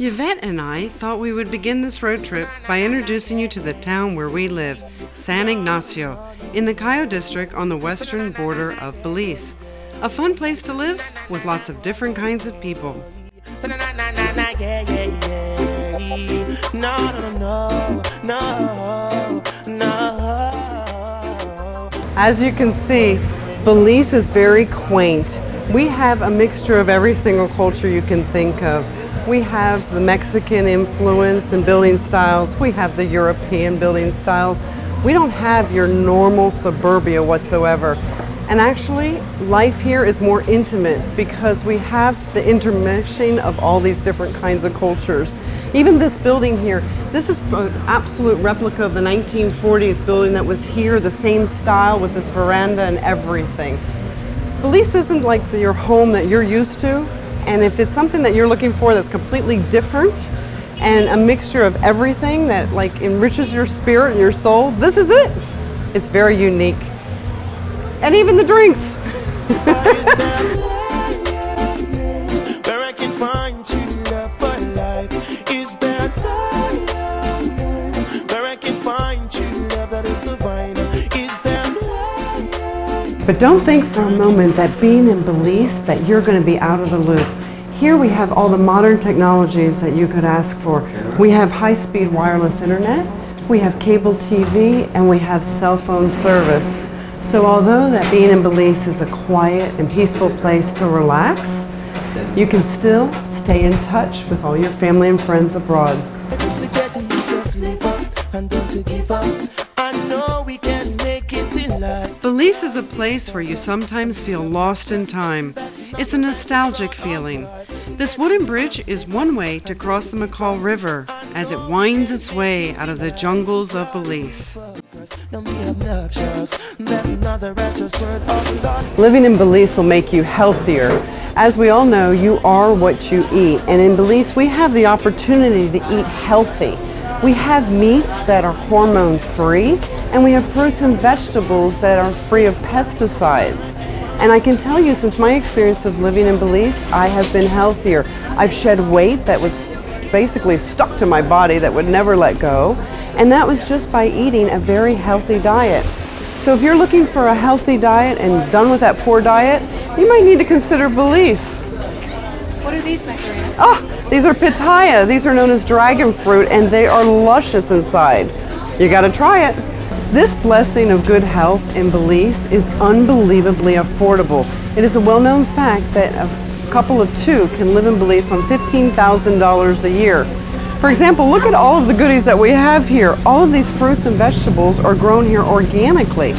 Yvette and I thought we would begin this road trip by introducing you to the town where we live, San Ignacio, in the Cayo district on the western border of Belize. A fun place to live with lots of different kinds of people. As you can see, Belize is very quaint. We have a mixture of every single culture you can think of. We have the Mexican influence in building styles. We have the European building styles. We don't have your normal suburbia whatsoever. And actually, life here is more intimate because we have the intermixing of all these different kinds of cultures. Even this building here, this is an absolute replica of the 1940s building that was here, the same style with this veranda and everything. Belize isn't like your home that you're used to. And if it's something that you're looking for that's completely different and a mixture of everything that like enriches your spirit and your soul, this is it. It's very unique. And even the drinks. But don't think for a moment that being in Belize that you're going to be out of the loop. Here we have all the modern technologies that you could ask for. We have high-speed wireless internet, we have cable TV, and we have cell phone service. So although that being in Belize is a quiet and peaceful place to relax, you can still stay in touch with all your family and friends abroad. Belize is a place where you sometimes feel lost in time. It's a nostalgic feeling. This wooden bridge is one way to cross the McCall River as it winds its way out of the jungles of Belize. Living in Belize will make you healthier. As we all know, you are what you eat. And in Belize, we have the opportunity to eat healthy. We have meats that are hormone-free, and we have fruits and vegetables that are free of pesticides. And I can tell you, since my experience of living in Belize, I have been healthier. I've shed weight that was basically stuck to my body that would never let go, and that was just by eating a very healthy diet. So if you're looking for a healthy diet and done with that poor diet, you might need to consider Belize. What are these, Macarena? Oh, these are pitaya. These are known as dragon fruit, and they are luscious inside. You gotta try it. This blessing of good health in Belize is unbelievably affordable. It is a well-known fact that a couple of two can live in Belize on $15,000 a year. For example, look at all of the goodies that we have here. All of these fruits and vegetables are grown here organically.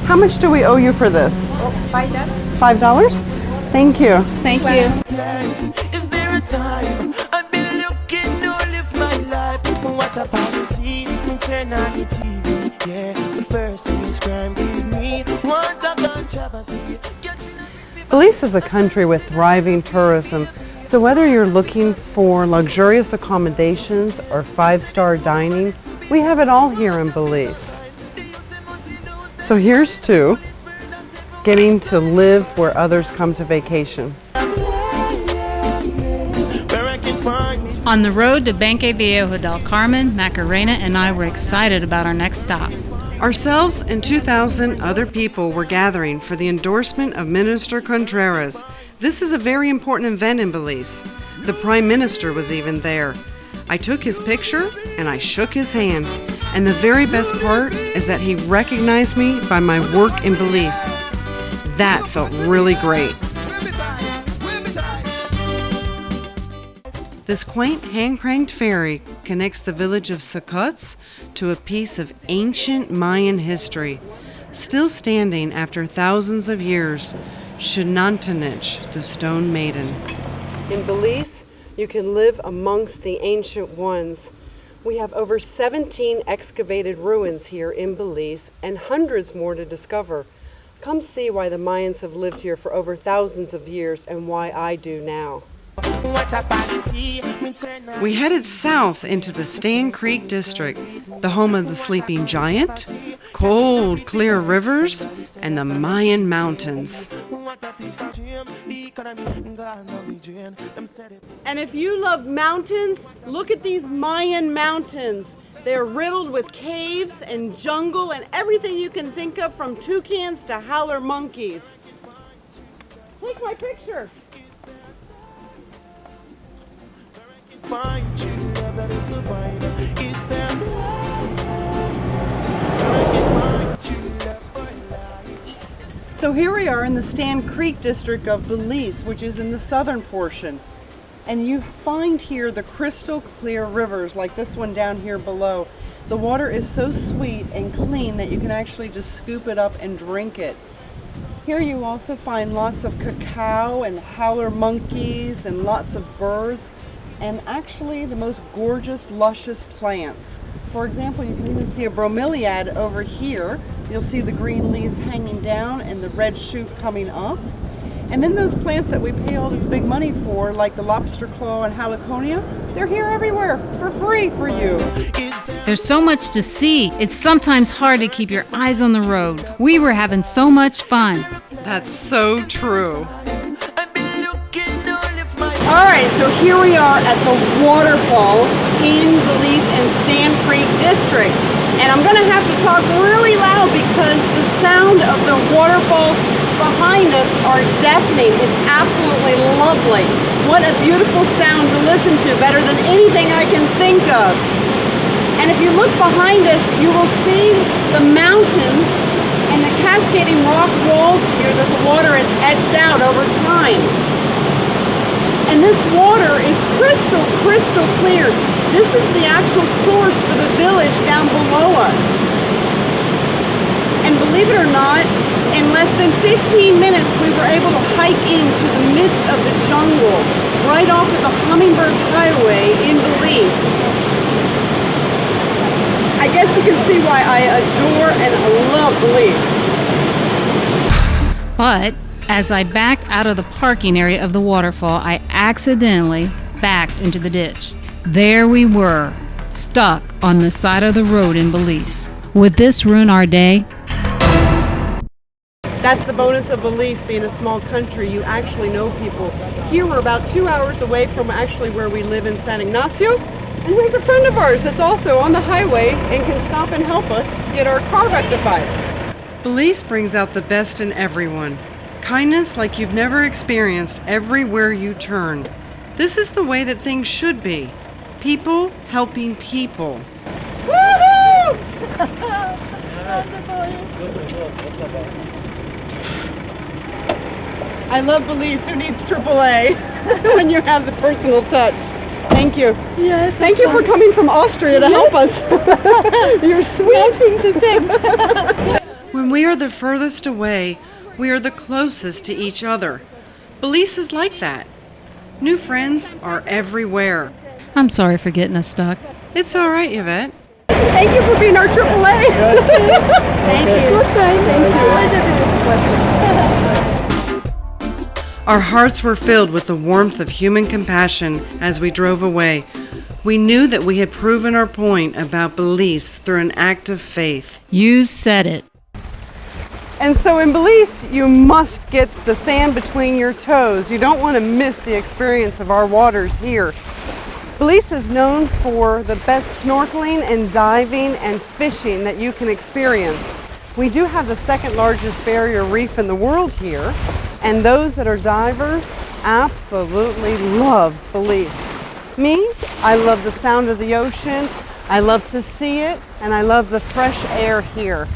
How much do we owe you for this? $5. $5? Thank you. Thank you. Is there a time I've been looking to live my life? What about the sea? Turn on the TV. Yeah, the first thing is crime. Give me what a controversy. Belize is a country with thriving tourism. So whether you're looking for luxurious accommodations or five-star dining, we have it all here in Belize. So here's to getting to live where others come to vacation. On the road to Banque Viejo del Carmen, Macarena and I were excited about our next stop. Ourselves and 2,000 other people were gathering for the endorsement of Minister Contreras. This is a very important event in Belize. The Prime Minister was even there. I took his picture and I shook his hand. And the very best part is that he recognized me by my work in Belize. That felt really great. This quaint hand-cranked ferry connects the village of Socots to a piece of ancient Mayan history. Still standing after thousands of years, Xanantanich, the Stone Maiden. In Belize, you can live amongst the ancient ones. We have over 17 excavated ruins here in Belize and hundreds more to discover. Come see why the Mayans have lived here for over thousands of years and why I do now. We headed south into the Stan Creek district, the home of the sleeping giant, cold, clear rivers, and the Mayan mountains. drain. Them said it. And if you love mountains, look at these Mayan mountains. They're riddled with caves and jungle and everything you can think of, from toucans to howler monkeys. Take my picture. Find you, love that is divine. It's them lies. I can find you, love for life. So here we are in the Stand Creek district of Belize, which is in the southern portion. And you find here the crystal clear rivers like this one down here below. The water is so sweet and clean that you can actually just scoop it up and drink it. Here you also find lots of cacao and howler monkeys and lots of birds, and actually the most gorgeous, luscious plants. For example, you can even see a bromeliad over here. You'll see the green leaves hanging down and the red shoot coming up. And then those plants that we pay all this big money for, like the lobster claw and haliconia, they're here everywhere for free for you. There's so much to see, it's sometimes hard to keep your eyes on the road. We were having so much fun. That's so true. I've been looking all of my All right, so here we are at the waterfalls in Belize and Stand Creek district. And I'm gonna have to talk really loud because the sound of the waterfalls behind us are deafening. It's absolutely lovely. What a beautiful sound to listen to, better than anything I can think of. And if you look behind us, you will see the mountains and the cascading rock walls here that the water has etched out over time. And this water is crystal clear. This is the actual source for the village down below us. And believe it or not, in less than 15 minutes, we were able to hike into the midst of the jungle, right off of the Hummingbird Highway in Belize. I guess you can see why I adore and love Belize. But as I backed out of the parking area of the waterfall, I accidentally backed into the ditch. There we were, stuck on the side of the road in Belize. Would this ruin our day? That's the bonus of Belize being a small country. You actually know people. Here we're about 2 hours away from actually where we live in San Ignacio. And here's a friend of ours that's also on the highway and can stop and help us get our car rectified. Belize brings out the best in everyone. Kindness like you've never experienced everywhere you turn. This is the way that things should be. People helping people. Woohoo! I love Belize. Who needs AAA when you have the personal touch? Thank you. Yes. Thank you for coming from Austria to help us. You're sweet. Nothing to say. When we are the furthest away, we are the closest to each other. Belize is like that. New friends are everywhere. I'm sorry for getting us stuck. It's all right, Yvette. Thank you for being our AAA. Thank you. Our hearts were filled with the warmth of human compassion as we drove away. We knew that we had proven our point about Belize through an act of faith. You said it. And so in Belize, you must get the sand between your toes. You don't want to miss the experience of our waters here. Belize is known for the best snorkeling and diving and fishing that you can experience. We do have the second largest barrier reef in the world here, and those that are divers absolutely love Belize. Me, I love the sound of the ocean, I love to see it, and I love the fresh air here.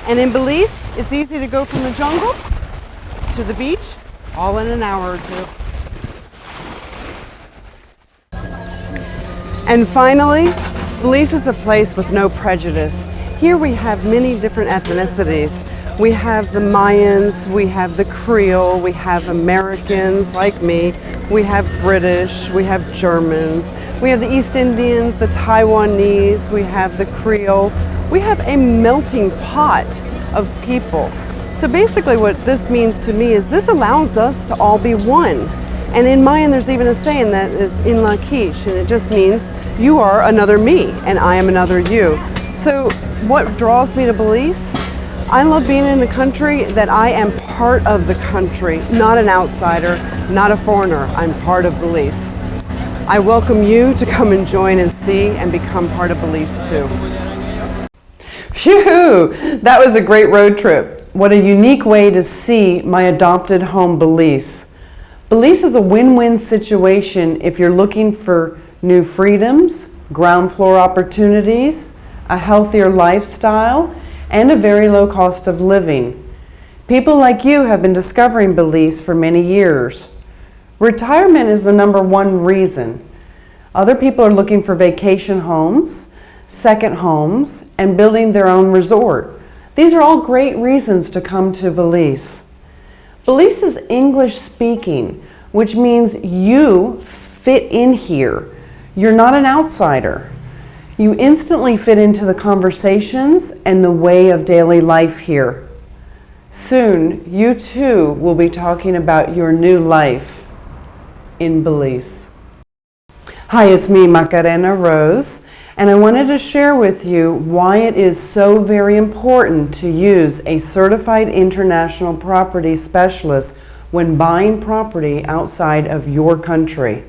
And in Belize, it's easy to go from the jungle to the beach all in an hour or two. And finally, Belize is a place with no prejudice. Here we have many different ethnicities. We have the Mayans, we have the Creole, we have Americans like me, we have British, we have Germans, we have the East Indians, the Taiwanese, we have the Creole. We have a melting pot of people. So basically what this means to me is this allows us to all be one. And in Mayan, there's even a saying that is in la quiche, and it just means you are another me and I am another you. So what draws me to Belize? I love being in a country that I am part of the country, not an outsider, not a foreigner. I'm part of Belize. I welcome you to come and join and see and become part of Belize too. Phew! That was a great road trip. What a unique way to see my adopted home, Belize. Belize is a win-win situation if you're looking for new freedoms, ground floor opportunities, a healthier lifestyle, and a very low cost of living. People like you have been discovering Belize for many years. Retirement is the #1 reason. Other people are looking for vacation homes, second homes, and building their own resort. These are all great reasons to come to Belize. Belize is English speaking, which means you fit in here. You're not an outsider. You instantly fit into the conversations and the way of daily life here. Soon, you too will be talking about your new life in Belize. Hi, it's me, Macarena Rose, and I wanted to share with you why it is so very important to use a certified international property specialist when buying property outside of your country.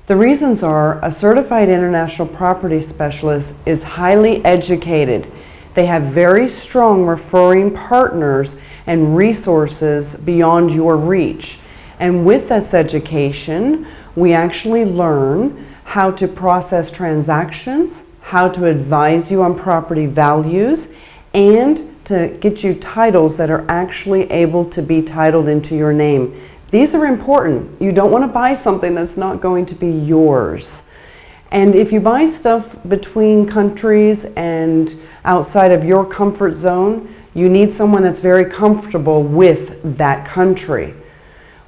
The reasons are a certified international property specialist is highly educated. They have very strong referring partners and resources beyond your reach. And with this education, we actually learn how to process transactions, how to advise you on property values, and to get you titles that are actually able to be titled into your name. These are important. You don't want to buy something that's not going to be yours. And if you buy stuff between countries and outside of your comfort zone, you need someone that's very comfortable with that country.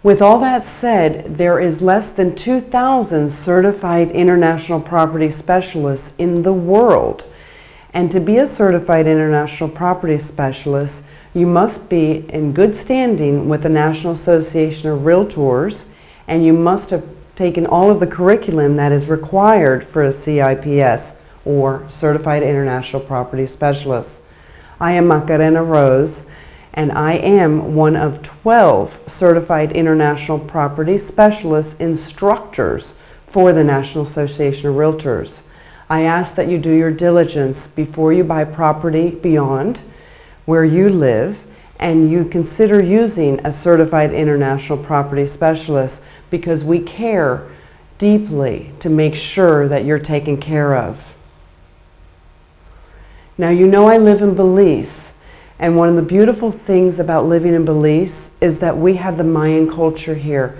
With all that said, there is less than 2,000 certified international property specialists in the world. And to be a certified international property specialist, you must be in good standing with the National Association of Realtors, and you must have taken all of the curriculum that is required for a CIPS, or Certified International Property Specialist. I am Macarena Rose, and I am one of 12 Certified International Property Specialist instructors for the National Association of Realtors. I ask that you do your diligence before you buy property beyond where you live, and you consider using a Certified International Property Specialist, because we care deeply to make sure that you're taken care of. Now, you know I live in Belize, and one of the beautiful things about living in Belize is that we have the Mayan culture here.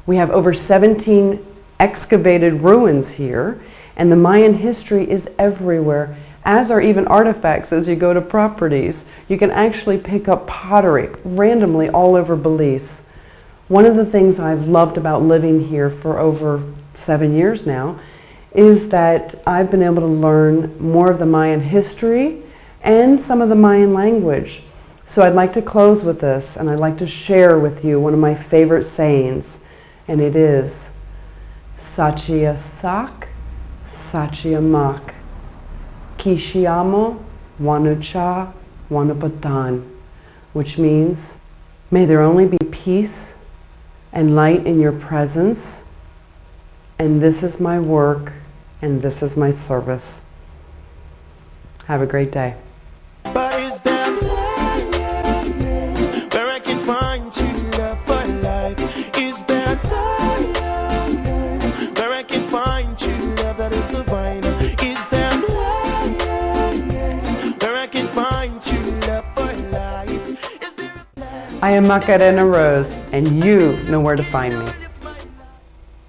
We have over 17 excavated ruins here, and the Mayan history is everywhere, as are even artifacts. As you go to properties, you can actually pick up pottery randomly all over Belize. One of the things I've loved about living here for over 7 years now is that I've been able to learn more of the Mayan history and some of the Mayan language. So I'd like to close with this, and I'd like to share with you one of my favorite sayings, and it is Sachia Sak, Sachia Mak, Kishiamo, Wanucha, Wanapatan, which means, may there only be peace and light in your presence, and this is my work, and this is my service. Have a great day. But is there a place where I can find true love for life? Is there a time where I can find true love that is divine? Is there a place where I can find true love for life? Is there a place? I am Macarena Rose, and you know where to find me.